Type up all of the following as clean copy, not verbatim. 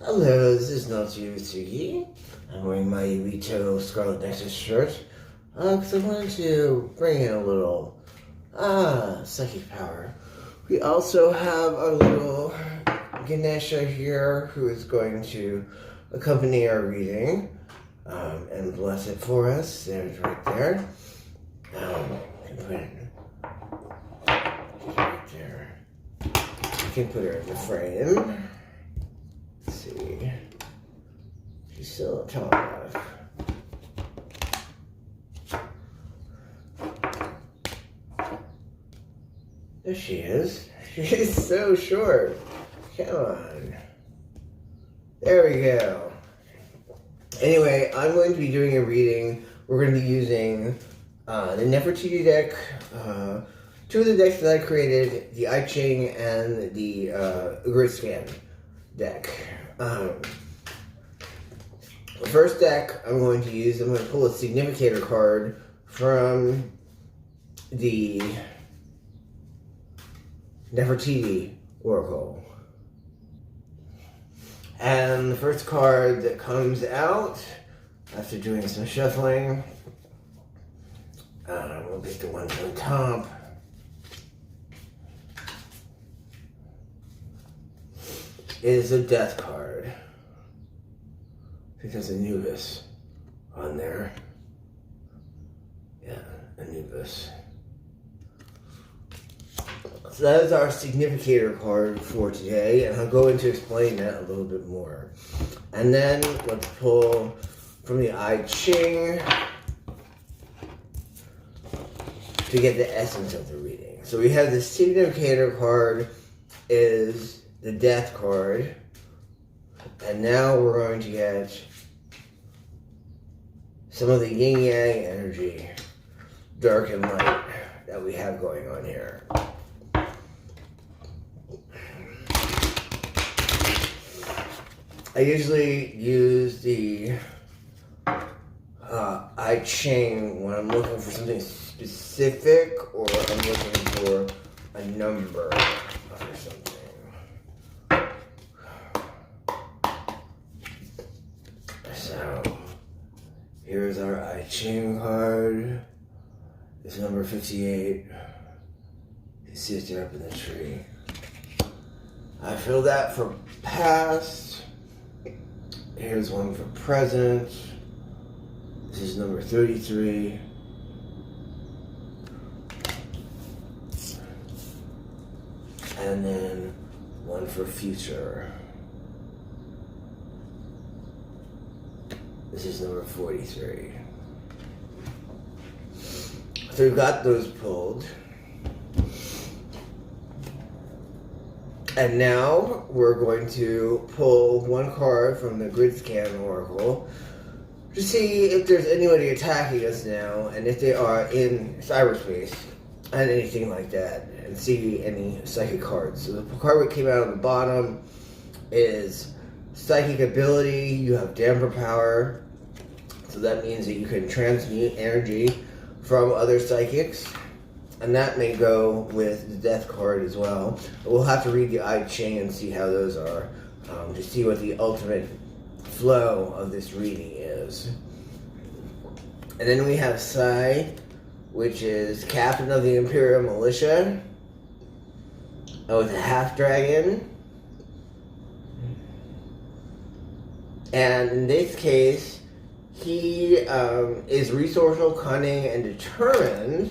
Hello, this is not you, Tsugi. I'm wearing my Rito Scarlet Nexus shirt because I wanted to bring in a little psychic power. We also have our little Ganesha here who is going to accompany our reading and bless it for us. There's right there. You can put it right there. You can put her in the frame. Let's see. She's still tall enough. There she is. She's so short. Come on. There we go. Anyway, I'm going to be doing a reading. We're going to be using the Nefertiti deck, two of the decks that I created, the I-Ching and the grid scan deck. The first deck I'm going to pull a significator card from the Nefertiti Oracle. And the first card that comes out, after doing some shuffling, we'll pick the one from the top. Is a death card. I think there's Anubis on there. Yeah, Anubis. So that is our significator card for today, and I'll go into explain that a little bit more. And then let's pull from the I-Ching to get the essence of the reading. So we have the significator card is the death card, and now we're going to get some of the yin-yang energy, dark and light, that we have going on here. I usually use the I-Ching when I'm looking for something specific or I'm looking for a number or something. So, here's our I-Ching card. It's number 58. You see it there up in the tree. I feel that for past. Here's one for present. This is number 33. And then one for future. This is number 43. So we've got those pulled. And now we're going to pull one card from the Grid Scan Oracle to see if there's anybody attacking us now and if they are in cyberspace and anything like that, and see any psychic cards. So the card that came out on the bottom is psychic ability. You have damper power, so that means that you can transmute energy from other psychics. And that may go with the death card as well. But we'll have to read the I-Ching and see how those are to see what the ultimate flow of this reading is. And then we have Sai, which is captain of the Imperial Militia, with a half dragon. And in this case, he is resourceful, cunning, and determined.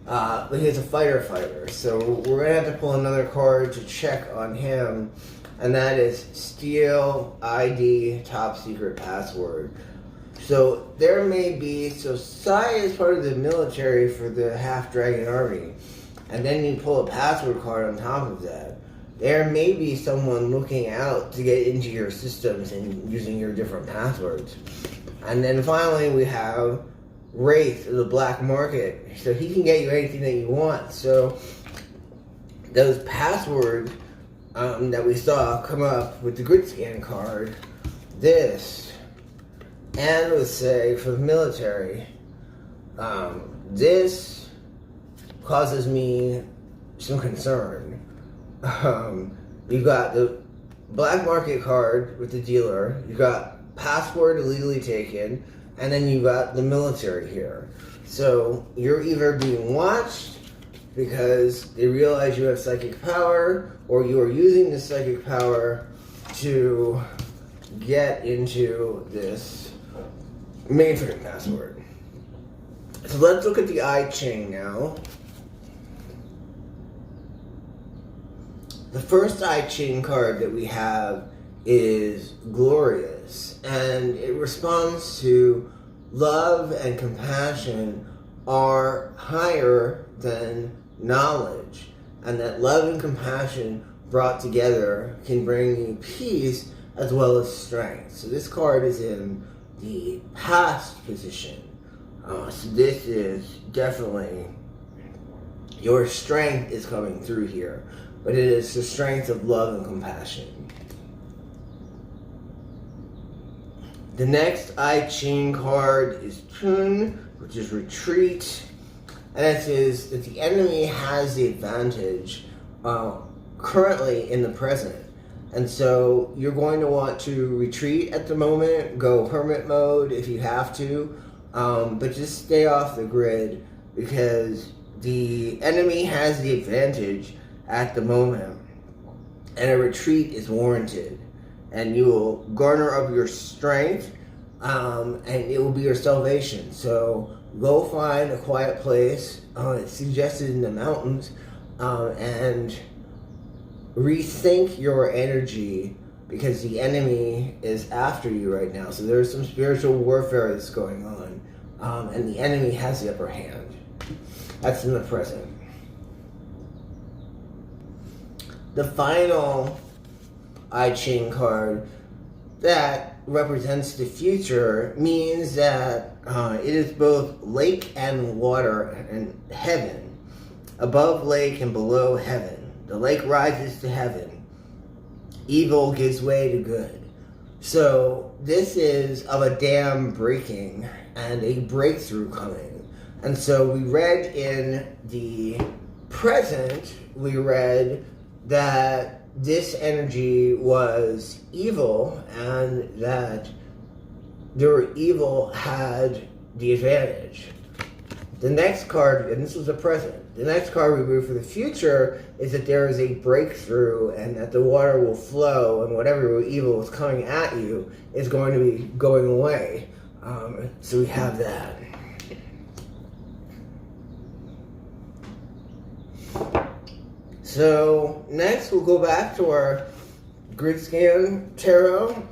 But he's a fighter, so we're going to have to pull another card to check on him, and that is Steal ID Top Secret Password. So there may be, so Sai is part of the military for the Half Dragon Army, and then you pull a password card on top of that. There may be someone looking out to get into your systems and using your different passwords. And then finally we have Wraith of the Black Market, so he can get you anything that you want. So those passwords that we saw come up with the Grid Scan card, this, and let's say for the military, this causes me some concern. We've got the black market card with the dealer. You got passport illegally taken, and then you got the military here. So you're either being watched because they realize you have psychic power, or you are using the psychic power to get into this mainframe password. So let's look at the I-Ching now. The first I-Ching card that we have is Glorious, and it responds to love and compassion are higher than knowledge, and that love and compassion brought together can bring you peace as well as strength. So this card is in the past position. So this is definitely, your strength is coming through here, but it is the strength of love and compassion. The next I-Ching card is Tun, which is retreat, and it is that the enemy has the advantage currently in the present. And so you're going to want to retreat at the moment, go hermit mode if you have to, but just stay off the grid because the enemy has the advantage at the moment, and a retreat is warranted. And you will garner up your strength, and it will be your salvation. So go find a quiet place. It's suggested in the mountains, and rethink your energy because the enemy is after you right now. So there's some spiritual warfare that's going on, and the enemy has the upper hand. That's in the present. The final I-Ching card that represents the future means that it is both lake and water and heaven. Above lake and below heaven. The lake rises to heaven. Evil gives way to good. So this is of a dam breaking and a breakthrough coming. And so we read in the present, we read that this energy was evil and that the evil had the advantage. The next card, and this was the present, the next card we read for the future is that there is a breakthrough and that the water will flow and whatever evil is coming at you is going to be going away. So we have that. So next we'll go back to our grid scan tarot.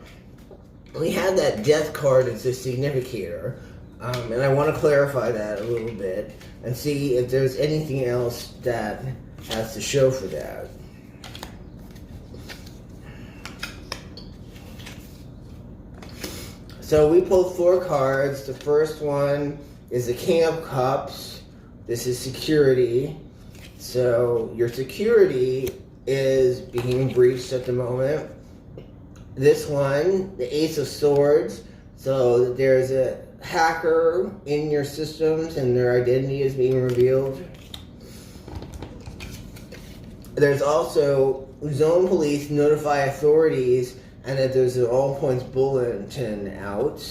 We had that death card as a significator, and I want to clarify that a little bit and see if there's anything else that has to show for that. So we pulled 4 cards. The first one is the King of Cups. This is security. So your security is being breached at the moment. This one, the Ace of Swords. So there's a hacker in your systems and their identity is being revealed. There's also zone police notify authorities and that there's an all points bulletin out.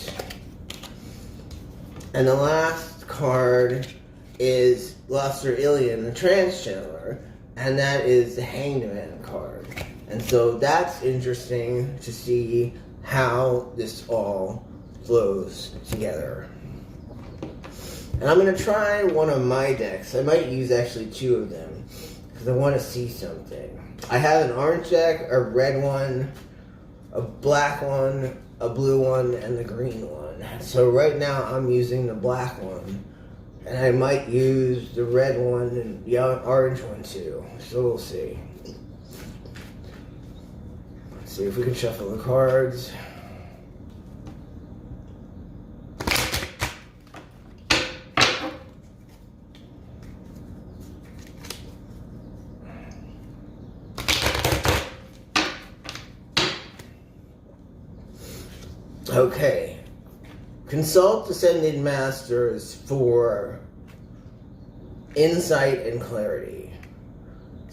And the last card is Luster Ilian, the trance channeler, and that is the Hanged Man card. And so that's interesting to see how this all flows together. And I'm going to try one of my decks. I might use actually 2 of them because I want to see something. I have an orange deck, a red one, a black one, a blue one, and the green one. So right now I'm using the black one. And I might use the red one and the orange one too. So we'll see. Let's see if we can shuffle the cards. Okay. Consult Ascended Masters for insight and clarity.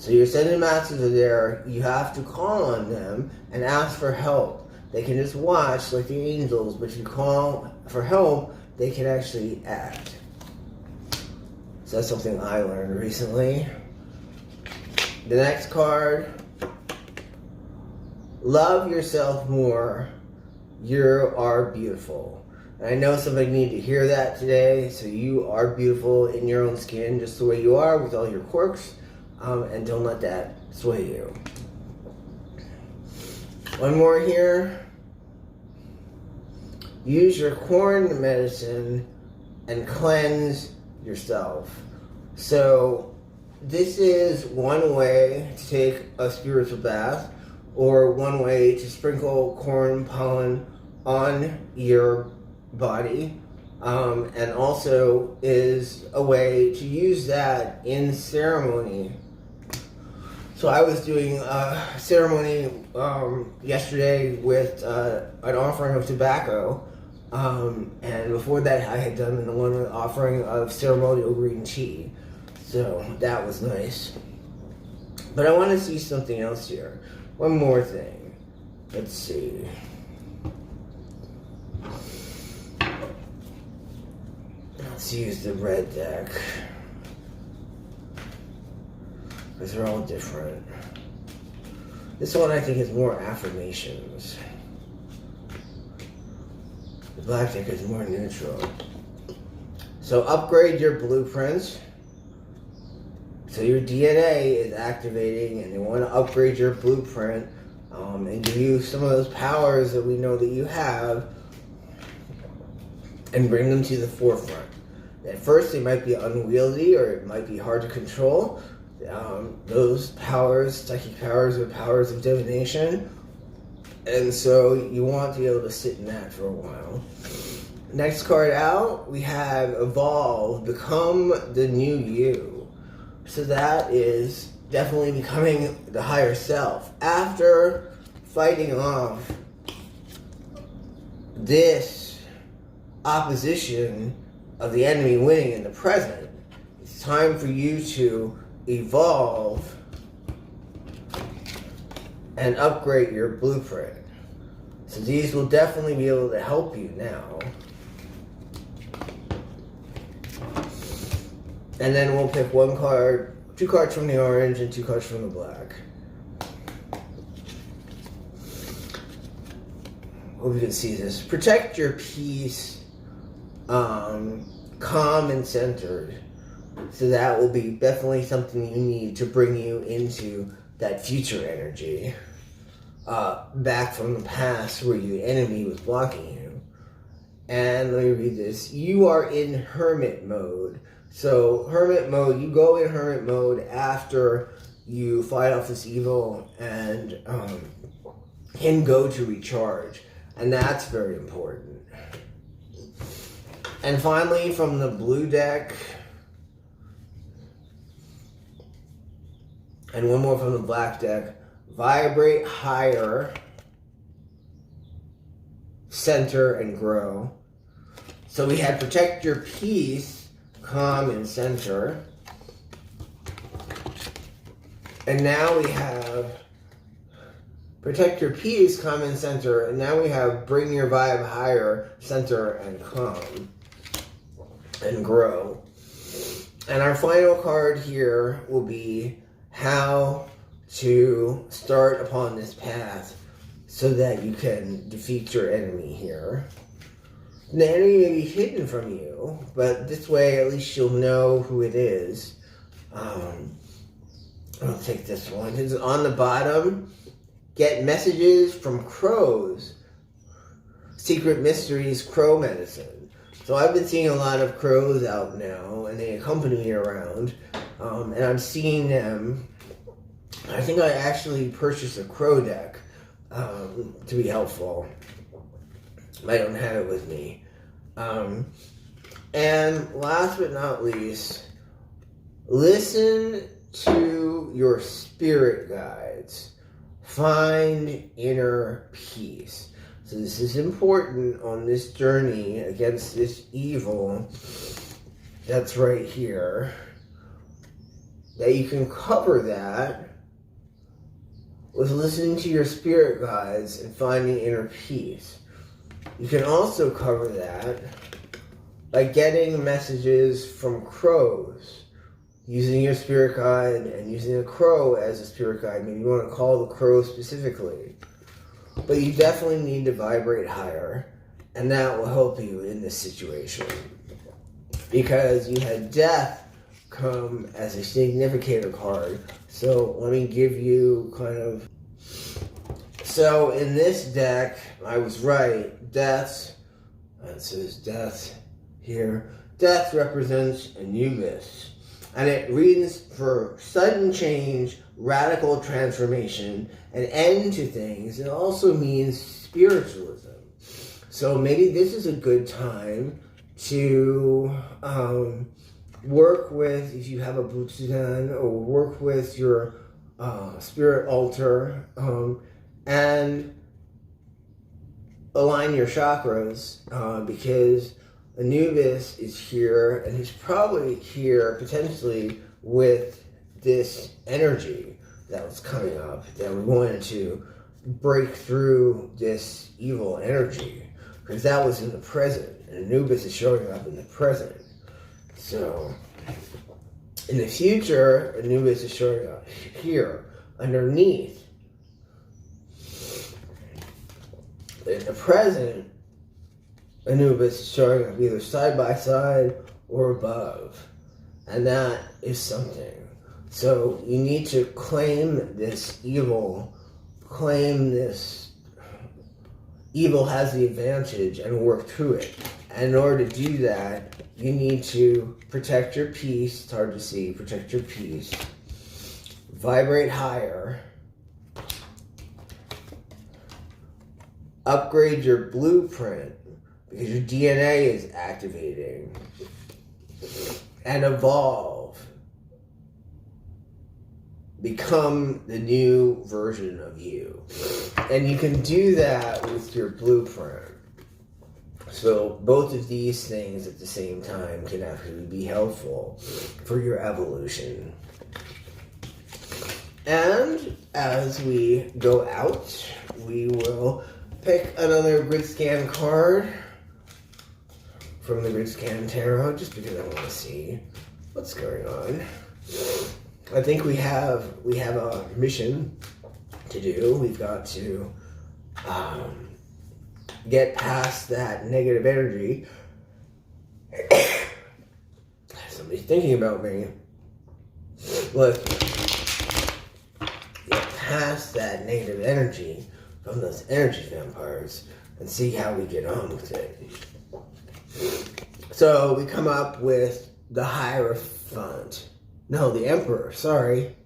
So your ascended masters are there. You have to call on them and ask for help. They can just watch like the angels, but you call for help, they can actually act. So that's something I learned recently. The next card, love yourself more. You are beautiful. And I know somebody needed to hear that today. So you are beautiful in your own skin, just the way you are with all your quirks. And don't let that sway you. One more here. Use your corn medicine and cleanse yourself. So this is one way to take a spiritual bath, or one way to sprinkle corn pollen on your body, and also is a way to use that in ceremony. So I was doing a ceremony yesterday with an offering of tobacco, and before that I had done one offering of ceremonial green tea. So that was nice. But I want to see something else here. One more thing. Let's see. Let's use the red deck, because they're all different. This one I think is more affirmations. The black deck is more neutral. So upgrade your blueprints. So your DNA is activating, and they want to upgrade your blueprint and give you some of those powers that we know that you have, and bring them to the forefront. At first, they might be unwieldy, or it might be hard to control. Those powers, psychic powers, are powers of divination, and so you want to be able to sit in that for a while. Next card out, we have Evolve, Become the New You. So that is definitely becoming the higher self. After fighting off this opposition of the enemy winning in the present, it's time for you to evolve and upgrade your blueprint. So these will definitely be able to help you now. And then we'll pick one card, 2 cards from the orange and 2 cards from the black. Hope you can see this. Protect your peace, calm and centered. So that will be definitely something you need to bring you into that future energy. Back from the past where your enemy was blocking you. And let me read this. You are in hermit mode. So hermit mode, you go in hermit mode after you fight off this evil and can go to recharge. And that's very important. And finally, from the blue deck, and one more from the black deck, vibrate higher, center, and grow. So we had protect your peace, calm, and center. And now we have protect your peace, calm, and center. And now we have bring your vibe higher, center, and calm, and grow. And our final card here will be how to start upon this path so that you can defeat your enemy here. The enemy may be hidden from you, but this way at least you'll know who it is. I'll take this one. It's on the bottom. Get messages from crows. Secret Mysteries Crow Medicine. So I've been seeing a lot of crows out now, and they accompany me around. And I'm seeing them. I think I actually purchased a crow deck to be helpful. I don't have it with me. And last but not least, listen to your spirit guides. Find inner peace. So this is important on this journey against this evil that's right here. that you can cover that with listening to your spirit guides and finding inner peace. You can also cover that by getting messages from crows, using your spirit guide and using a crow as a spirit guide. Maybe you want to call the crow specifically. But you definitely need to vibrate higher, and that will help you in this situation. Because you had death come as a significator card. So let me give you kind of... So in this deck, I was right. Death, it says death here. Death represents Anubis. And it reads for sudden change, radical transformation, an end to things. It also means spiritualism. So maybe this is a good time to work with, if you have a Butsudan, or work with your spirit altar and align your chakras because Anubis is here, and he's probably here potentially with this energy that was coming up, that we wanted to break through this evil energy, because that was in the present, and Anubis is showing up in the present. So, in the future, Anubis is showing up here, underneath. In the present, Anubis is showing up either side by side or above. And that is something. So you need to claim this evil, claim this evil has the advantage, and work through it. And in order to do that, you need to protect your peace. It's hard to see. Protect your peace. Vibrate higher. Upgrade your blueprint, because your DNA is activating. And evolve. Become the new version of you. And you can do that with your blueprint. So both of these things at the same time can actually be helpful for your evolution. And as we go out, we will pick another grid scan card from the Grid Scan Tarot, just because I want to see what's going on. I think we have a mission to do. We've got to get past that negative energy. Somebody's thinking about me. Let's get past that negative energy from those energy vampires and see how we get on with it. So we come up with the Hierophant. No, the Emperor, sorry.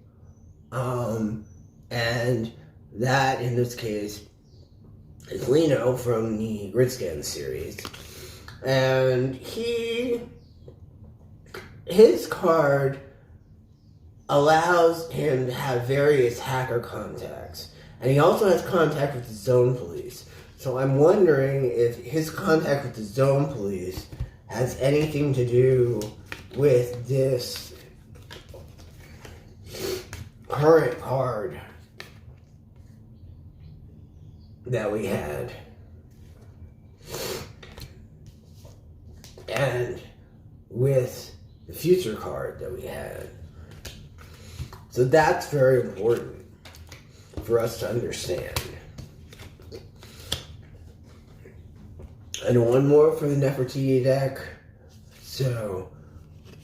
And that, in this case, is Lino from the Grid Scan series. And his card allows him to have various hacker contacts. And he also has contact with the Zone Police. So I'm wondering if his contact with the Zone Police has anything to do with this current card that we had. And with the future card that we had. So that's very important for us to understand. And one more for the Nefertiti deck. So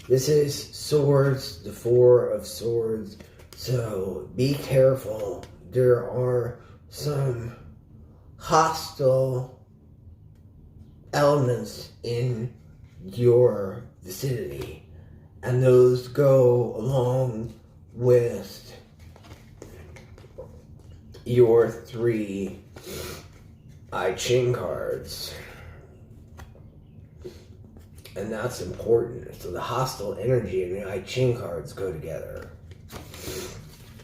this is Swords, the Four of Swords. So be careful. There are some hostile elements in your vicinity, and those go along with your 3 I-Ching cards. And that's important. So the hostile energy and the I-Ching cards go together.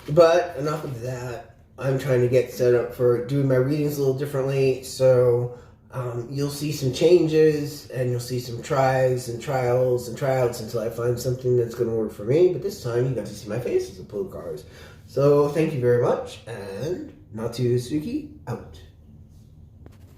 But enough of that. I'm trying to get set up for doing my readings a little differently. So you'll see some changes, and you'll see some tries and trials and tryouts until I find something that's going to work for me. But this time, you got to see my face as I pull cards. So thank you very much, and Natsu Suzuki out.